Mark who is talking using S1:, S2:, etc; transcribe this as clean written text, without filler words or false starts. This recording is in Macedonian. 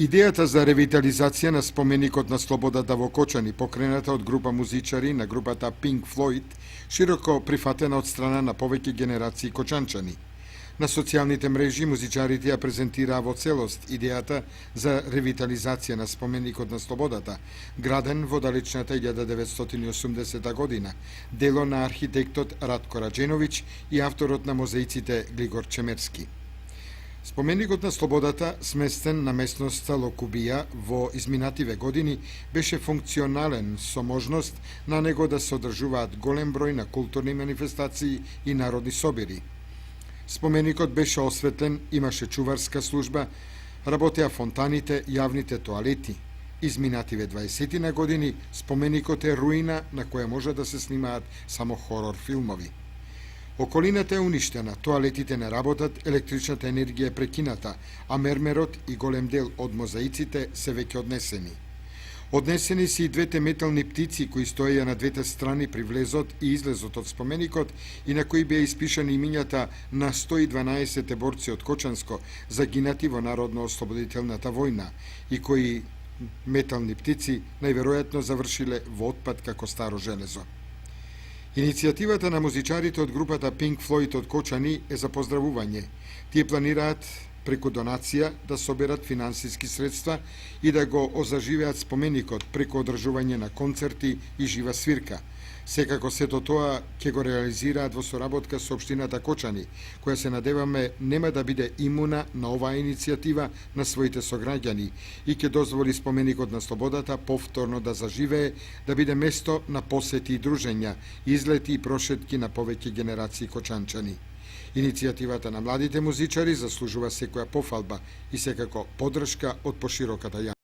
S1: Идејата за ревитализација на споменикот на слободата во Кочани, покрената од група музичари на групата Pink Floyd, широко прифатена од страна на повеќе генерации кочанчани. На социјалните мрежи музичарите ја презентираа во целост идејата за ревитализација на споменикот на слободата, граден во далечната 1980 година, дело на архитектот Радко Раџеновиќ и авторот на мозеиците Глигор Чемерски. Споменикот на слободата, сместен на местноста Локубија во изминативе години, беше функционален со можност на него да се одржуваат голем број на културни манифестации и народни собири. Споменикот беше осветлен, имаше чуварска служба, работеа фонтаните, јавните тоалети. Изминативе 20 на години споменикот е руина на која може да се снимаат само хорор филмови. Околината е уништена, тоалетите не работат, електричната енергија е прекината, а мермерот и голем дел од мозаиците се веќе однесени. Однесени се и двете метални птици кои стоеја на двете страни при влезот и излезот од споменикот и на кои беа испишани имињата на 112 борци од Кочанско загинати во Народно-ослободителната војна и кои метални птици најверојатно завршиле во отпад како старо железо. Иницијативата на музичарите од групата Pink Floyd од Кочани е за поздравување. Тие планираат преку донација да соберат финансиски средства и да го озаживеат споменикот преку одржување на концерти и жива свирка. Секако сето тоа ќе го реализираат во соработка со општината Кочани, која се надеваме нема да биде имуна на оваа иницијатива на своите сограѓани и ќе дозволи споменикот на слободата повторно да заживее, да биде место на посети и дружења, излети и прошетки на повеќе генерации кочанчани. Иницијативата на младите музичари заслужува секоја пофалба и секако поддршка од пошироката јавност.